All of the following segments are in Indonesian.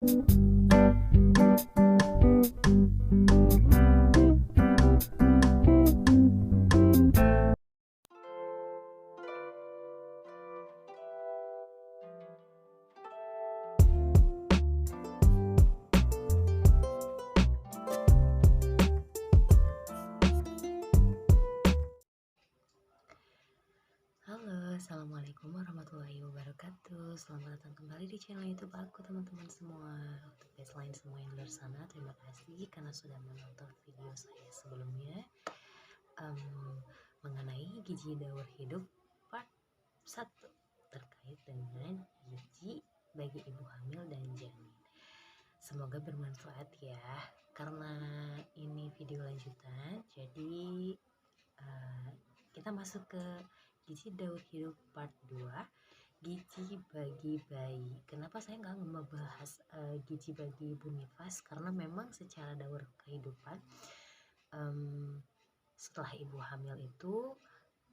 Halo, assalamualaikum warahmatullahi wabarakatuh. Selamat datang kembali di channel YouTube aku, teman-teman semua. Untuk baseline semua yang di luar sana, terima kasih karena sudah menonton video saya sebelumnya mengenai gizi daur hidup part 1 terkait dengan gizi bagi ibu hamil dan janin. Semoga bermanfaat ya. Karena ini video lanjutan, jadi kita masuk ke gizi daur hidup part 2, gizi bagi bayi. Kenapa saya nggak membahas gizi bagi ibu nifas? Karena memang secara daur kehidupan setelah ibu hamil itu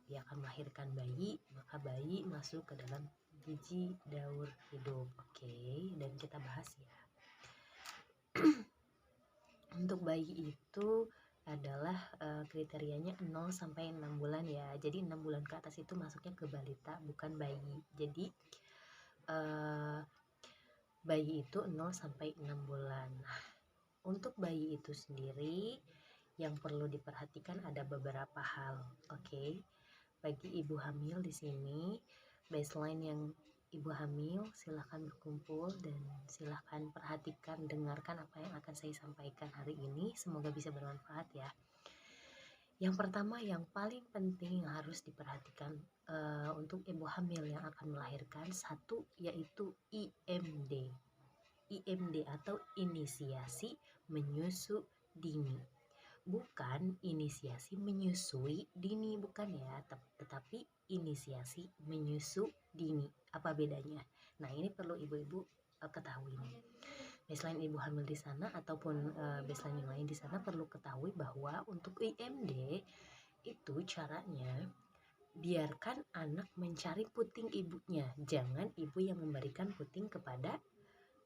dia akan melahirkan bayi, maka bayi masuk ke dalam gizi daur hidup. Oke, dan kita bahas ya. Untuk bayi itu adalah kriterianya 0 sampai 6 bulan ya. Jadi 6 bulan ke atas itu masuknya ke balita, bukan bayi. Jadi bayi itu 0 sampai 6 bulan. Nah, untuk bayi itu sendiri yang perlu diperhatikan ada beberapa hal. Oke. Bagi ibu hamil di sini, baseline yang ibu hamil silahkan berkumpul dan silahkan perhatikan, dengarkan apa yang akan saya sampaikan hari ini, semoga bisa bermanfaat ya. Yang pertama, yang paling penting yang harus diperhatikan untuk ibu hamil yang akan melahirkan, satu yaitu IMD. IMD atau inisiasi menyusu dini. Bukan inisiasi menyusui dini, bukan ya, tetapi inisiasi menyusu dini. Apa bedanya? Nah, ini perlu ibu-ibu ketahui nih. Baseline ibu hamil di sana ataupun baseline yang lain di sana perlu ketahui bahwa untuk IMD itu caranya biarkan anak mencari puting ibunya, jangan ibu yang memberikan puting kepada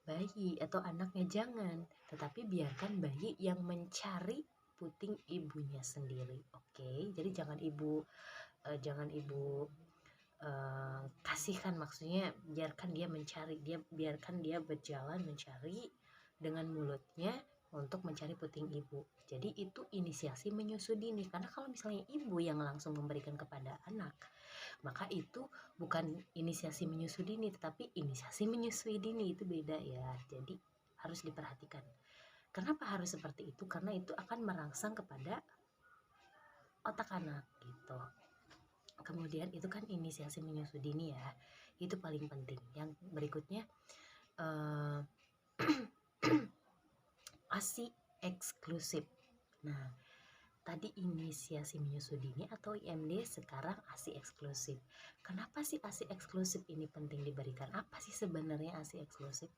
bayi atau anaknya, jangan, tetapi biarkan bayi yang mencari puting ibunya sendiri. Oke, jadi jangan ibu kasihkan, maksudnya biarkan dia mencari, biarkan dia berjalan mencari dengan mulutnya untuk mencari puting ibu. Jadi itu inisiasi menyusu dini, karena kalau misalnya ibu yang langsung memberikan kepada anak, maka itu bukan inisiasi menyusui dini, tetapi inisiasi menyusui dini, itu beda ya. Jadi harus diperhatikan. Kenapa harus seperti itu? Karena itu akan merangsang kepada otak anak gitu. Kemudian itu kan inisiasi menyusui dini ya, itu paling penting. Yang berikutnya ASI eksklusif. Nah, tadi inisiasi menyusui dini atau IMD, sekarang ASI eksklusif. Kenapa sih ASI eksklusif ini penting diberikan? Apa sih sebenarnya ASI eksklusif?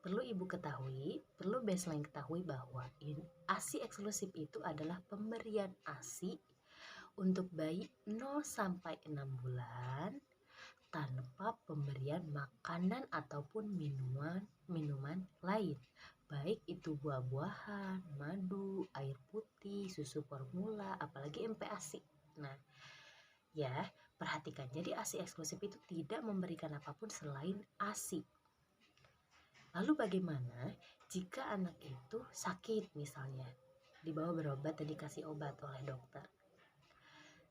Perlu ibu ketahui, perlu baseline ketahui bahwa ASI eksklusif itu adalah pemberian ASI untuk bayi 0 sampai 6 bulan tanpa pemberian makanan ataupun minuman lain, baik itu buah-buahan, madu, air putih, susu formula, apalagi MPASI. Nah, ya, perhatikan, jadi ASI eksklusif itu tidak memberikan apapun selain ASI. Lalu bagaimana jika anak itu sakit, misalnya dibawa berobat dan dikasih obat oleh dokter?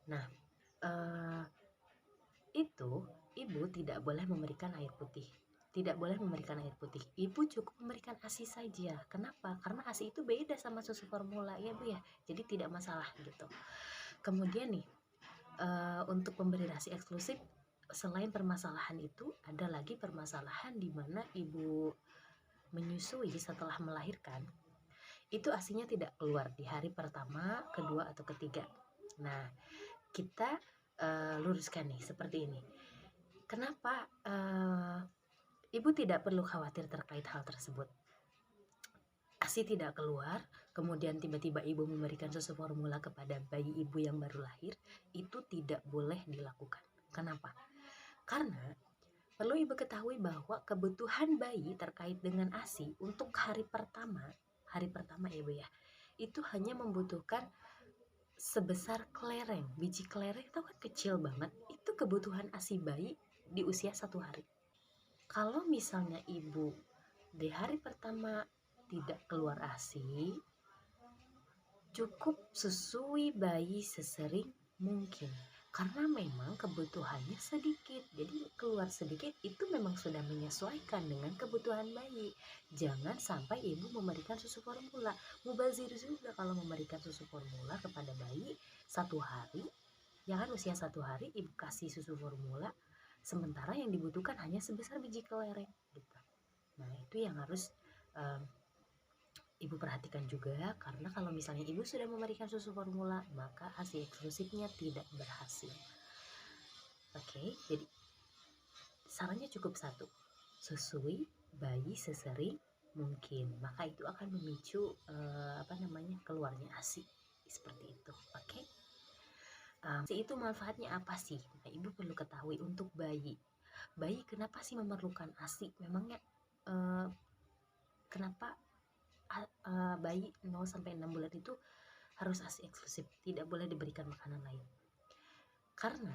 Nah, itu ibu tidak boleh memberikan air putih. Tidak boleh memberikan air putih. Ibu cukup memberikan ASI saja. Kenapa? Karena ASI itu beda sama susu formula ya Bu ya. Jadi tidak masalah gitu. Kemudian nih, untuk pemberian ASI eksklusif, selain permasalahan itu, ada lagi permasalahan di mana ibu menyusui setelah melahirkan. Itu ASInya tidak keluar di hari pertama, kedua, atau ketiga. Nah, kita luruskan nih seperti ini. Kenapa ibu tidak perlu khawatir terkait hal tersebut? ASI tidak keluar, kemudian tiba-tiba ibu memberikan susu formula kepada bayi ibu yang baru lahir, itu tidak boleh dilakukan. Kenapa? Karena Perlu Ibu ketahui bahwa kebutuhan bayi terkait dengan ASI untuk hari pertama ya Ibu ya, itu hanya membutuhkan sebesar kelereng. Biji kelereng itu kan kecil banget, itu kebutuhan ASI bayi di usia 1 hari. Kalau misalnya Ibu di hari pertama tidak keluar ASI, cukup susui bayi sesering mungkin, karena memang kebutuhannya sedikit, jadi keluar sedikit itu memang sudah menyesuaikan dengan kebutuhan bayi. Jangan sampai ibu memberikan susu formula, mubazir juga kalau memberikan susu formula kepada bayi 1 hari, ya kan, usia 1 hari ibu kasih susu formula, sementara yang dibutuhkan hanya sebesar biji kelereng gitu. Nah itu yang harus Ibu perhatikan juga, karena kalau misalnya ibu sudah memberikan susu formula, maka ASI eksklusifnya tidak berhasil. Oke, jadi sarannya cukup satu, susui bayi sesering mungkin, maka itu akan memicu keluarnya ASI seperti itu. Oke, ASI itu manfaatnya apa sih? Nah, ibu perlu ketahui untuk bayi. Bayi kenapa sih memerlukan ASI? Memangnya kenapa bayi 0-6 bulan itu harus ASI eksklusif, tidak boleh diberikan makanan lain? Karena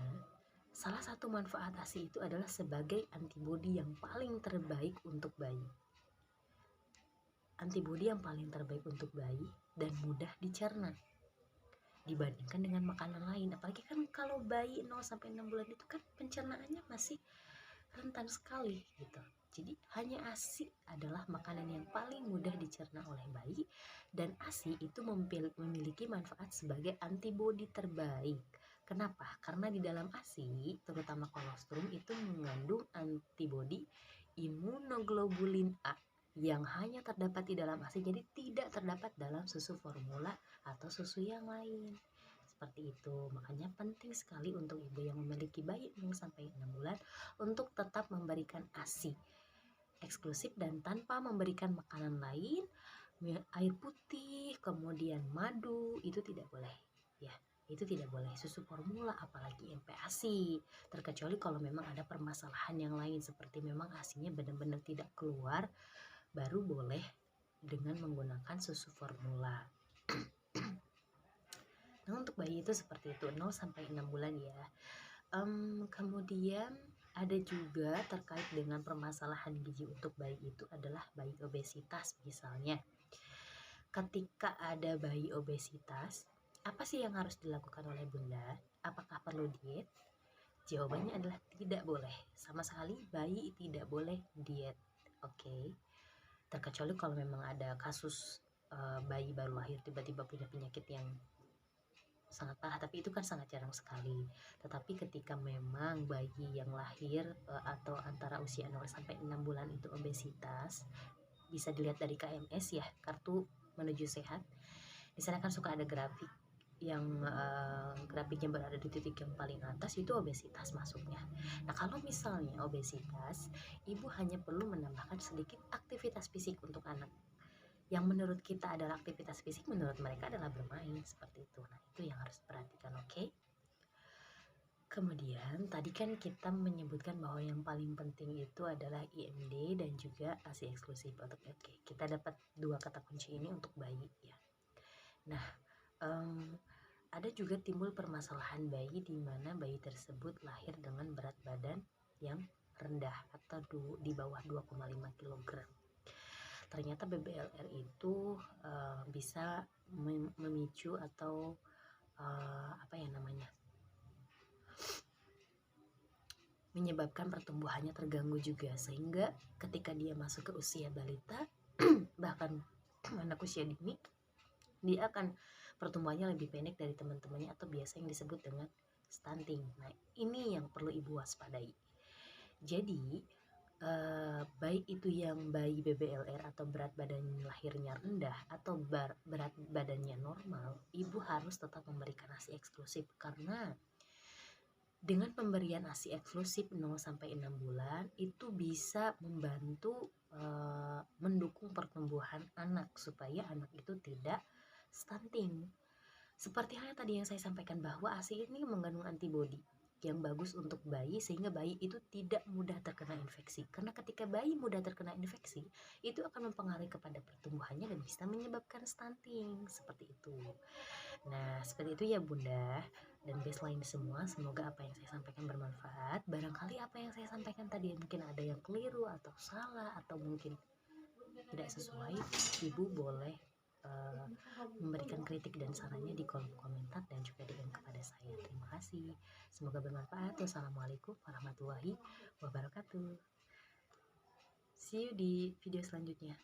salah satu manfaat ASI itu adalah sebagai antibodi yang paling terbaik untuk bayi. Antibodi yang paling terbaik untuk bayi dan mudah dicerna dibandingkan dengan makanan lain. Apalagi kan kalau bayi 0-6 bulan itu kan pencernaannya masih rentan sekali gitu. Jadi hanya ASI adalah makanan yang paling mudah dicerna oleh bayi, dan ASI itu memiliki manfaat sebagai antibodi terbaik. Kenapa? Karena di dalam ASI, terutama kolostrum, itu mengandung antibodi imunoglobulin A yang hanya terdapat di dalam ASI, jadi tidak terdapat dalam susu formula atau susu yang lain. Seperti itu. Makanya penting sekali untuk ibu yang memiliki bayi 0-6 bulan untuk tetap memberikan ASI eksklusif dan tanpa memberikan makanan lain, air putih, kemudian madu, itu tidak boleh ya. Itu tidak boleh, susu formula apalagi MPASI, terkecuali kalau memang ada permasalahan yang lain seperti memang ASInya benar-benar tidak keluar, baru boleh dengan menggunakan susu formula. Nah, untuk bayi itu seperti itu, 0-6 bulan ya. Kemudian ada juga terkait dengan permasalahan gizi untuk bayi itu adalah bayi obesitas misalnya. Ketika ada bayi obesitas, apa sih yang harus dilakukan oleh bunda? Apakah perlu diet? Jawabannya adalah tidak boleh. Sama sekali bayi tidak boleh diet. Oke. Terkecuali kalau memang ada kasus bayi baru lahir tiba-tiba punya penyakit yang sangat parah, tapi itu kan sangat jarang sekali. Tetapi ketika memang bayi yang lahir atau antara usia 0-6 bulan itu obesitas, bisa dilihat dari KMS ya, kartu menuju sehat. Di sana kan suka ada grafik yang grafiknya berada di titik yang paling atas, itu obesitas masuknya. Nah, kalau misalnya obesitas, ibu hanya perlu menambahkan sedikit aktivitas fisik untuk anak. Yang menurut kita adalah aktivitas fisik, menurut mereka adalah bermain, seperti itu. Nah, itu yang harus diperhatikan, oke? Kemudian tadi kan kita menyebutkan bahwa yang paling penting itu adalah IMD dan juga ASI eksklusif. Oke, kita dapat 2 kata kunci ini untuk bayi ya. Nah, ada juga timbul permasalahan bayi di mana bayi tersebut lahir dengan berat badan yang rendah atau di bawah 2,5 kg. Ternyata BBLR itu bisa memicu atau menyebabkan pertumbuhannya terganggu juga, sehingga ketika dia masuk ke usia balita bahkan anak usia dini, dia akan pertumbuhannya lebih pendek dari teman-temannya atau biasa yang disebut dengan stunting. Nah, ini yang perlu ibu waspadai. Jadi baik itu yang bayi BBLR atau berat badan lahirnya rendah atau berat badannya normal, ibu harus tetap memberikan ASI eksklusif, karena dengan pemberian ASI eksklusif 0-6 bulan itu bisa membantu mendukung pertumbuhan anak supaya anak itu tidak stunting. Seperti halnya tadi yang saya sampaikan bahwa ASI ini mengandung antibodi. yang bagus untuk bayi sehingga bayi itu tidak mudah terkena infeksi. Karena ketika bayi mudah terkena infeksi, itu akan mempengaruhi kepada pertumbuhannya dan bisa menyebabkan stunting seperti itu. Nah, seperti itu ya Bunda. Dan baseline semua, semoga apa yang saya sampaikan bermanfaat. Barangkali apa yang saya sampaikan tadi mungkin ada yang keliru atau salah atau mungkin tidak sesuai, Ibu boleh memberikan kritik dan sarannya di kolom komentar dan juga DM kepada saya. Terima kasih. Semoga bermanfaat. Wassalamualaikum warahmatullahi wabarakatuh. See you di video selanjutnya.